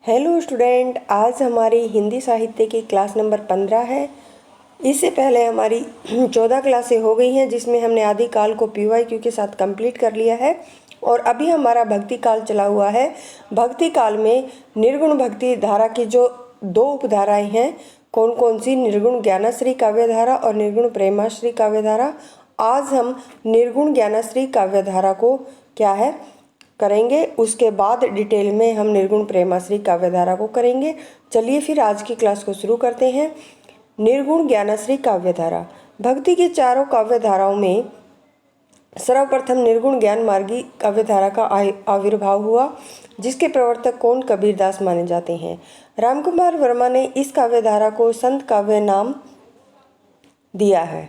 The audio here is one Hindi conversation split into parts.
हेलो स्टूडेंट, आज हमारी हिंदी साहित्य की क्लास नंबर 15 है। इससे पहले हमारी 14 क्लासें हो गई हैं, जिसमें हमने आदि काल को PYQ के साथ कंप्लीट कर लिया है और अभी हमारा भक्ति काल चला हुआ है। भक्ति काल में निर्गुण भक्ति धारा की जो दो उपधाराएं हैं, कौन कौन सी? निर्गुण ज्ञानश्री काव्यधारा और निर्गुण प्रेमाश्री काव्यधारा। आज हम निर्गुण ज्ञानश्री काव्यधारा को क्या है करेंगे, उसके बाद डिटेल में हम निर्गुण प्रेमाश्री काव्यधारा को करेंगे। चलिए फिर आज की क्लास को शुरू करते हैं। निर्गुण ज्ञानश्री काव्यधारा। भक्ति की चारों काव्यधाराओं में सर्वप्रथम निर्गुण ज्ञान मार्गी काव्यधारा का आविर्भाव हुआ, जिसके प्रवर्तक कौन? कबीरदास माने जाते हैं। रामकुमार वर्मा ने इस काव्यधारा को संत काव्य नाम दिया है।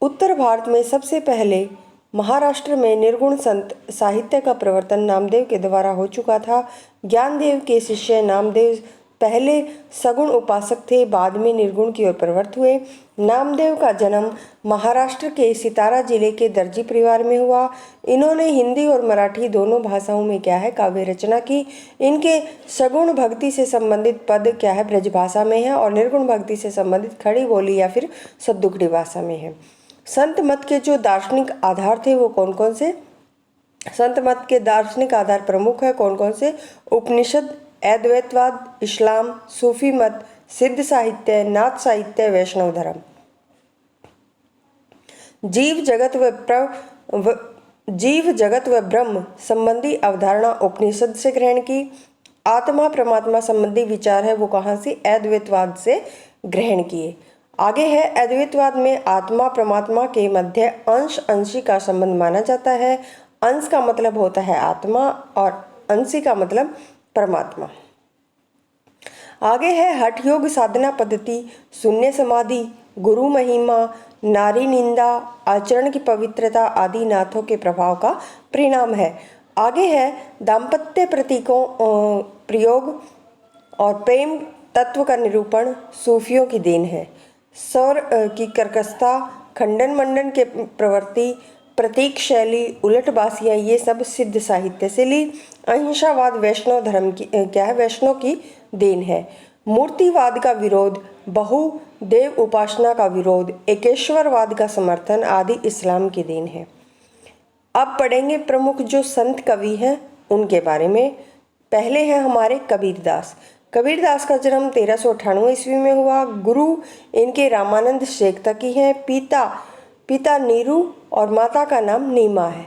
उत्तर भारत में सबसे पहले महाराष्ट्र में निर्गुण संत साहित्य का प्रवर्तन नामदेव के द्वारा हो चुका था। ज्ञानदेव के शिष्य नामदेव पहले सगुण उपासक थे, बाद में निर्गुण की ओर प्रवृत्त हुए। नामदेव का जन्म महाराष्ट्र के सितारा जिले के दर्जी परिवार में हुआ। इन्होंने हिंदी और मराठी दोनों भाषाओं में क्या है काव्य रचना की। इनके सगुण भक्ति से संबंधित पद क्या है ब्रजभाषा में है और निर्गुण भक्ति से संबंधित खड़ी बोली या फिर सद्दुकड़ी भाषा में है। संत मत के जो दार्शनिक आधार थे वो कौन कौन से? संत मत के दार्शनिक आधार प्रमुख है कौन कौन से? उपनिषद, अद्वैतवाद, इस्लाम, सूफी मत, सिद्ध साहित्य, नाथ साहित्य, वैष्णव धर्म। जीव जगत व ब्रह्म संबंधी अवधारणा उपनिषद से ग्रहण की। आत्मा परमात्मा संबंधी विचार है वो कहाँ से? अद्वैतवाद से ग्रहण किए। आगे है अद्वैतवाद में आत्मा परमात्मा के मध्य अंश अंशी का संबंध माना जाता है। अंश का मतलब होता है आत्मा और अंशी का मतलब परमात्मा। आगे है हठ योग साधना पद्धति, शून्य समाधि, गुरु महिमा, नारी निंदा, आचरण की पवित्रता आदि नाथों के प्रभाव का परिणाम है। आगे है दाम्पत्य प्रतीकों प्रयोग और प्रेम तत्व का निरूपण सूफियों की देन है। स्वर की कर्कशता, खंडन मंडन के प्रवृत्ति, प्रतीक शैली, उलटबासियाँ, ये सब सिद्ध साहित्य से ली। अहिंसावाद वैष्णव धर्म की क्या है? वैष्णव की देन है। मूर्तिवाद का विरोध, बहुदेव उपासना का विरोध, एकेश्वरवाद का समर्थन आदि इस्लाम की देन है। अब पढ़ेंगे प्रमुख जो संत कवि हैं उनके बारे में। पहले हैं हमारे कबीरदास। कबीरदास का जन्म 1398 ईस्वी में हुआ। गुरु इनके रामानंद शेख तकी हैं। पिता नीरू और माता का नाम नीमा है।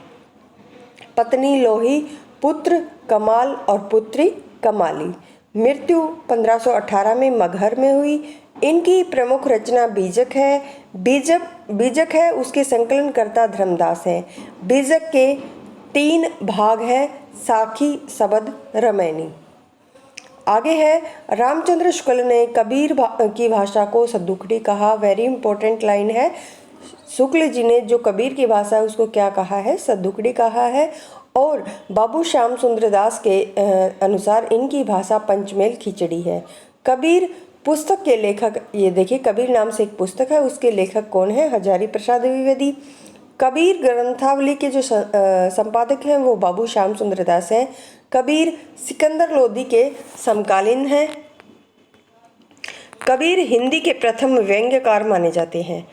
पत्नी लोही, पुत्र कमाल और पुत्री कमाली। मृत्यु 1518 में मगहर में हुई। इनकी प्रमुख रचना बीजक है। बीजक है उसके संकलनकर्ता धर्मदास हैं। बीजक के 3 भाग हैं, साखी, सबद, रमैनी। आगे है रामचंद्र शुक्ल ने कबीर की भाषा को सद्दुकड़ी कहा। वेरी इंपॉर्टेंट लाइन है। शुक्ल जी ने जो कबीर की भाषा है उसको क्या कहा है? सद्दुकड़ी कहा है। और बाबू श्याम सुंदर दास के अनुसार इनकी भाषा पंचमेल खिचड़ी है। कबीर पुस्तक के लेखक, ये देखिए कबीर नाम से एक पुस्तक है, उसके लेखक कौन है? हजारी प्रसाद द्विवेदी। कबीर ग्रंथावली के जो संपादक हैं वो बाबू श्याम सुंदर दास हैं। कबीर सिकंदर लोदी के समकालीन हैं। कबीर हिंदी के प्रथम व्यंग्यकार माने जाते हैं।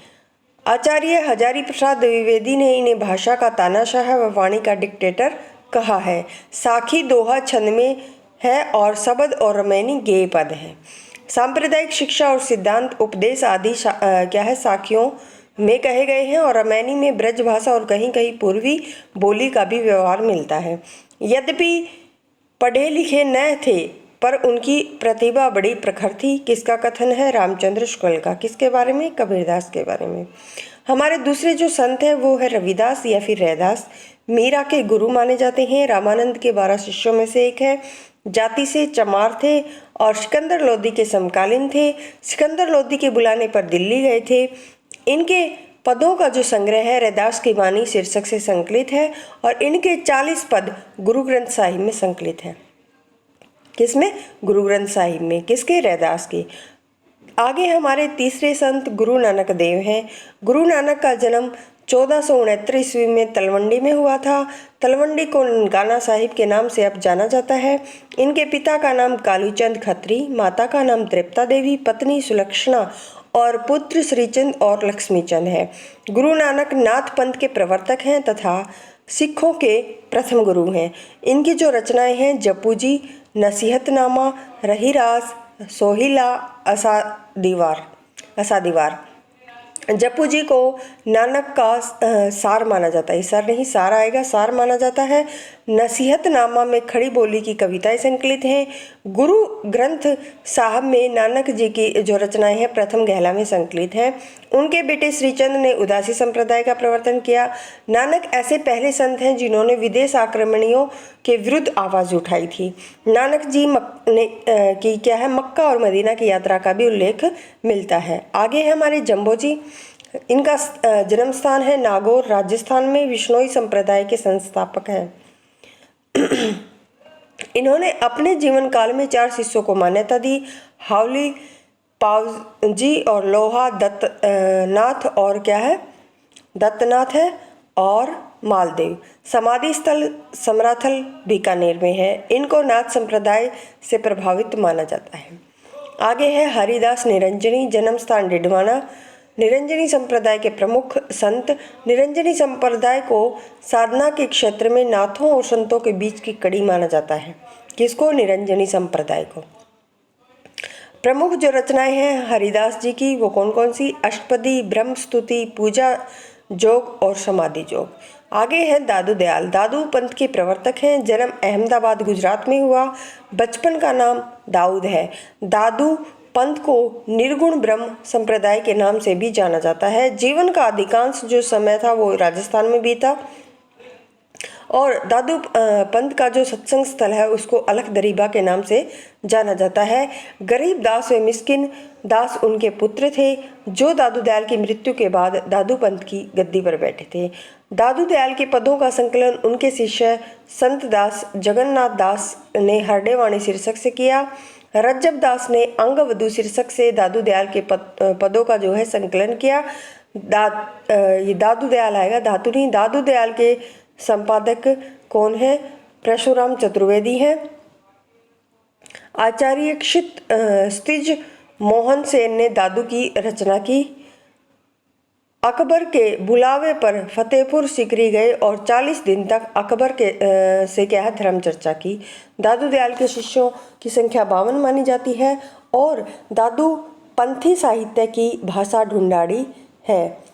आचार्य हजारी प्रसाद द्विवेदी ने इन्हें भाषा का तानाशाह व वाणी का डिक्टेटर कहा है। साखी दोहा छंद में है और सबद और रमैनी गेय पद है। सांप्रदायिक शिक्षा और सिद्धांत उपदेश आदि क्या है साखियों में कहे गए हैं और रमैनी में ब्रज भाषा और कहीं कहीं पूर्वी बोली का भी व्यवहार मिलता है। यद्यपि पढ़े लिखे न थे पर उनकी प्रतिभा बड़ी प्रखर थी। किसका कथन है? रामचंद्र शुक्ल का। किसके बारे में? कबीरदास के बारे में। हमारे दूसरे जो संत हैं वो है रविदास या फिर रैदास। मीरा के गुरु माने जाते हैं। रामानंद के 12 शिष्यों में से एक है। जाति से चमार थे और सिकंदर लोदी के समकालीन थे। सिकंदर लोदी के बुलाने पर दिल्ली गए थे। इनके पदों का जो संग्रह है रैदास की वाणी शीर्षक से संकलित है और इनके 40 पद गुरु ग्रंथ साहिब में संकलित है। किसमें? गुरु ग्रंथ साहिब में। किसके? रैदास के। आगे हमारे तीसरे संत गुरु नानक देव हैं। गुरु नानक का जन्म 1469 ईस्वी में तलवंडी में हुआ था। तलवंडी को ननकाना साहिब के नाम से अब जाना जाता है। इनके पिता का नाम कालूचंद खत्री, माता का नाम तृप्ता देवी, पत्नी सुलक्षणा और पुत्र श्रीचंद और लक्ष्मीचंद है। गुरु नानक नाथ पंथ के प्रवर्तक हैं तथा सिखों के प्रथम गुरु हैं। इनकी जो रचनाएं हैं जपू जी, नसीहतनामा, रहीरास, सोहिला, असादीवार। जपू जी को नानक का सार माना जाता है, सर नहीं सार आएगा, सार माना जाता है। नसीहतनामा में खड़ी बोली की कविताएं संकलित हैं। गुरु ग्रंथ साहब में नानक जी की जो रचनाएं हैं प्रथम गहला में संकलित हैं। उनके बेटे श्रीचंद ने उदासी संप्रदाय का प्रवर्तन किया। नानक ऐसे पहले संत हैं जिन्होंने विदेश आक्रमणियों के विरुद्ध आवाज उठाई थी। नानक जी की क्या है मक्का और मदीना की यात्रा का भी उल्लेख मिलता है। आगे है हमारे जम्बो जी। इनका जन्म स्थान है नागौर, राजस्थान में। विश्नोई संप्रदाय के संस्थापक हैं। इन्होंने अपने जीवन काल में 4 शिष्यों को मान्यता दी। हावली पावजी और लोहा दत्तनाथ और क्या है दत्तनाथ है और मालदेव। समाधि स्थल समराथल बीकानेर में है। इनको नाथ संप्रदाय से प्रभावित माना जाता है। आगे है हरिदास निरंजनी, जन्म स्थान डिडवाना। निरंजनी संप्रदाय के प्रमुख संत। निरंजनी संप्रदाय को साधना के क्षेत्र में नाथों और संतों के बीच की कड़ी माना जाता है। किसको? निरंजनी संप्रदाय को। प्रमुख जो रचनाएं हैं हरिदास जी की वो कौन कौन सी? अष्टपदी, ब्रह्म स्तुति, पूजा जोग और समाधि जोग। आगे है दादू दयाल। दादू पंथ के प्रवर्तक हैं। जन्म अहमदाबाद गुजरात में हुआ। बचपन का नाम दाऊद है। दादू पंथ को निर्गुण ब्रह्म संप्रदाय के नाम से भी जाना जाता है। जीवन का अधिकांश जो समय था वो राजस्थान में बीता और दादू पंथ का जो सत्संग स्थल है उसको अलख दरीबा के नाम से जाना जाता है। गरीब दास व मिस्किन दास उनके पुत्र थे जो दादू दयाल की मृत्यु के बाद दादू पंथ की गद्दी पर बैठे थे। दादू दयाल के पदों का संकलन उनके शिष्य संत दास जगन्नाथ दास ने हरडेवाणी शीर्षक से किया। रज्जब दास ने अंगवधु शीर्षक से दादू दयाल के पदों का जो है संकलन किया। ये दादू दयाल आएगा, धातु नहीं। दादू दयाल के संपादक कौन है? परशुराम चतुर्वेदी हैं। आचार्य क्षितिज मोहन सेन ने दादू की रचना की। अकबर के बुलावे पर फतेहपुर सीकरी गए और 40 दिन तक अकबर के से क्या है धर्म चर्चा की। दादू दयाल के शिष्यों की संख्या 52 मानी जाती है और दादू पंथी साहित्य की भाषा ढूंढाड़ी है।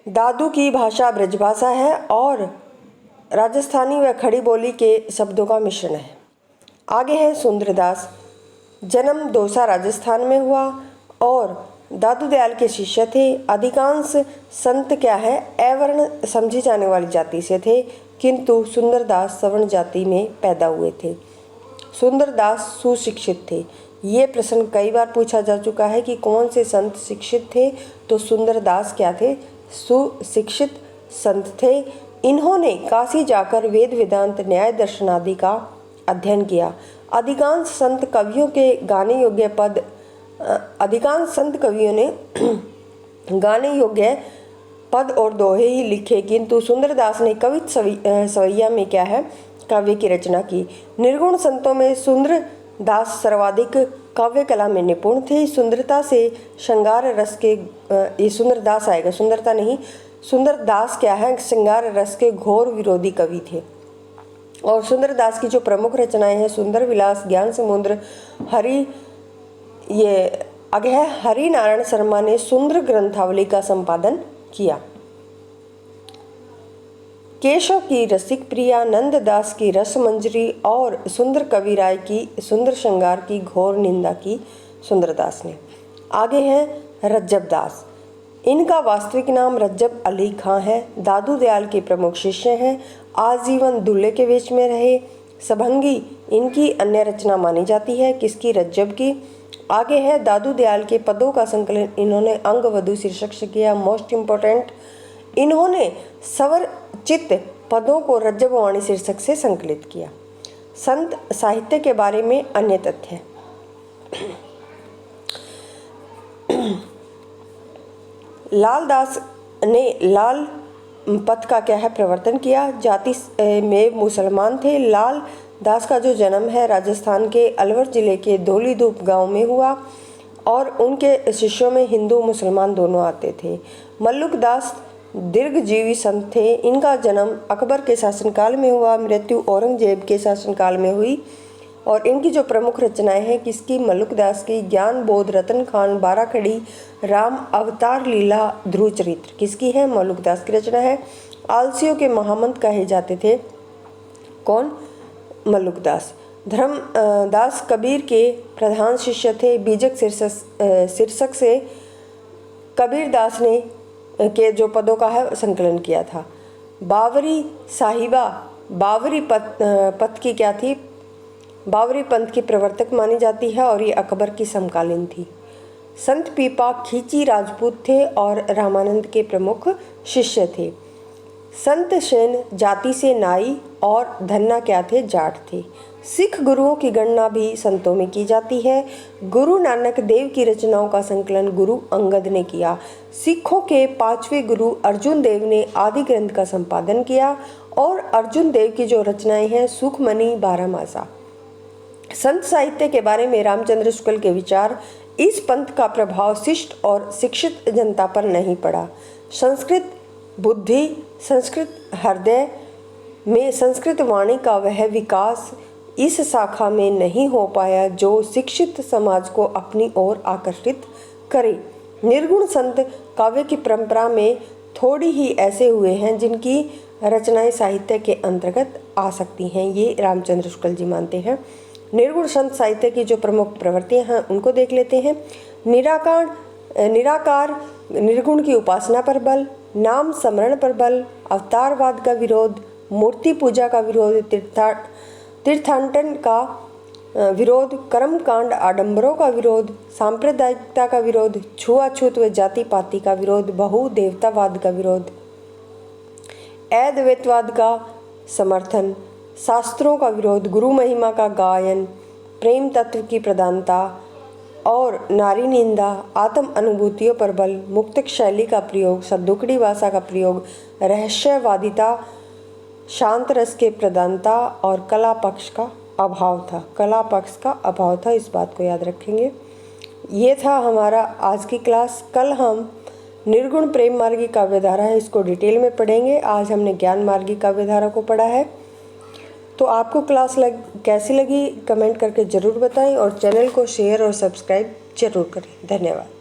दादू की भाषा ब्रजभाषा है और राजस्थानी व खड़ी बोली के शब्दों का मिश्रण है। आगे है सुंदरदास। जन्म दौसा राजस्थान में हुआ और दादू दयाल के शिष्य थे। अधिकांश संत क्या है अवर्ण समझी जाने वाली जाति से थे किंतु सुंदरदास सवर्ण जाति में पैदा हुए थे। सुंदरदास सुशिक्षित थे। ये प्रश्न कई बार पूछा जा चुका है कि कौन से संत शिक्षित थे, तो सुंदरदास क्या थे? सुशिक्षित संत थे। इन्होंने काशी जाकर वेद वेदांत न्याय दर्शन आदि का अध्ययन किया। अधिकांश संत कवियों ने गाने योग्य पद और दोहे ही लिखे किंतु सुंदरदास ने कवित सवैया में क्या है काव्य की रचना की। निर्गुण संतों में सुंदरदास सर्वाधिक काव्य कला में निपुण थे। सुंदरता से श्रृंगार रस के ये सुंदरदास आएगा, सुंदरता नहीं, सुंदरदास क्या है श्रृंगार रस के घोर विरोधी कवि थे। और सुंदरदास की जो प्रमुख रचनाएं हैं सुंदर विलास, ज्ञान समुद्र, आगे है हरि नारायण शर्मा ने सुंदर ग्रंथावली का संपादन किया। केशव की रसिक प्रिया, नंददास की रस मंजरी और सुंदर कविराय की सुंदर श्रृंगार की घोर निंदा की सुंदरदास ने। आगे हैं रज्जब दास। इनका वास्तविक नाम रज्जब अली खां है। दादू दयाल के प्रमुख शिष्य हैं। आजीवन दूल्हे के वेश में रहे। सबंगी इनकी अन्य रचना मानी जाती है। किसकी? रज्जब की। आगे है दादू दयाल के पदों का संकलन इन्होंने अंगवधु शीर्षक से किया। मोस्ट इम्पोर्टेंट, इन्होंने स्वरचित पदों को रज्जब वाणी शीर्षक से संकलित किया। संत साहित्य के बारे में अन्य तथ्य, लालदास ने लाल पथ का क्या है प्रवर्तन किया। जाति में मुसलमान थे। लाल दास का जो जन्म है राजस्थान के अलवर जिले के धौलीधूप गांव में हुआ और उनके शिष्यों में हिंदू मुसलमान दोनों आते थे। मल्लुक दास दीर्घजीवी संत थे। इनका जन्म अकबर के शासनकाल में हुआ, मृत्यु औरंगजेब के शासनकाल में हुई। और इनकी जो प्रमुख रचनाएं हैं किसकी, मल्लुक दास की, ज्ञान बोध, रतन खान, बाराखड़ी, राम अवतार लीला, ध्रुव चरित्र किसकी है, मल्लुक दास की रचना है। आलसियों के महामंत कहे जाते थे, कौन, मल्लुक दास। धर्म दास कबीर के प्रधान शिष्य थे। बीजक शीर्षक से कबीर दास ने के जो पदों का है संकलन किया था। बावरी साहिबा बावरी पथ की क्या थी, बावरी पंथ की प्रवर्तक मानी जाती है और ये अकबर की समकालीन थी। संत पीपा खींची राजपूत थे और रामानंद के प्रमुख शिष्य थे। संत सेन जाति से नाई और धन्ना क्या थे, जाट थे। सिख गुरुओं की गणना भी संतों में की जाती है। गुरु नानक देव की रचनाओं का संकलन गुरु अंगद ने किया। सिखों के 5वें गुरु अर्जुन देव ने आदि ग्रंथ का संपादन किया और अर्जुन देव की जो रचनाएं हैं सुखमणि, बारहमासा। संत साहित्य के बारे में रामचंद्र शुक्ल के विचार, इस पंथ का प्रभाव शिष्ट और शिक्षित जनता पर नहीं पड़ा। संस्कृत बुद्धि, संस्कृत हृदय में संस्कृत वाणी का वह विकास इस शाखा में नहीं हो पाया जो शिक्षित समाज को अपनी ओर आकर्षित करे। निर्गुण संत काव्य की परंपरा में थोड़ी ही ऐसे हुए हैं जिनकी रचनाएं साहित्य के अंतर्गत आ सकती हैं, ये रामचंद्र शुक्ल जी मानते हैं। निर्गुण संत साहित्य की जो प्रमुख प्रवृत्तियां हैं उनको देख लेते हैं। निराकार निर्गुण की उपासना पर बल, नाम स्मरण पर बल, अवतारवाद का विरोध, मूर्ति पूजा का विरोध, तीर्थाटन का विरोध, कर्मकांड आडंबरों का विरोध, सांप्रदायिकता का विरोध, छुआछूत व जाति पाति का विरोध, बहुदेवतावाद का विरोध, अद्वैतवाद का समर्थन, शास्त्रों का विरोध, गुरु महिमा का गायन, प्रेम तत्व की प्रधानता और नारी निंदा, आत्म अनुभूतियों पर बल, मुक्तक शैली का प्रयोग, सद्दुकड़ी भाषा का प्रयोग, रहस्यवादिता, शांत रस के प्रधानता और कला पक्ष का अभाव था। कला पक्ष का अभाव था, इस बात को याद रखेंगे। ये था हमारा आज की क्लास। कल हम निर्गुण प्रेम मार्गी काव्यधारा है, इसको डिटेल में पढ़ेंगे। आज हमने ज्ञान मार्गी काव्यधारा को पढ़ा है। तो आपको क्लास कैसी लगी कमेंट करके ज़रूर बताएं और चैनल को शेयर और सब्सक्राइब जरूर करें। धन्यवाद।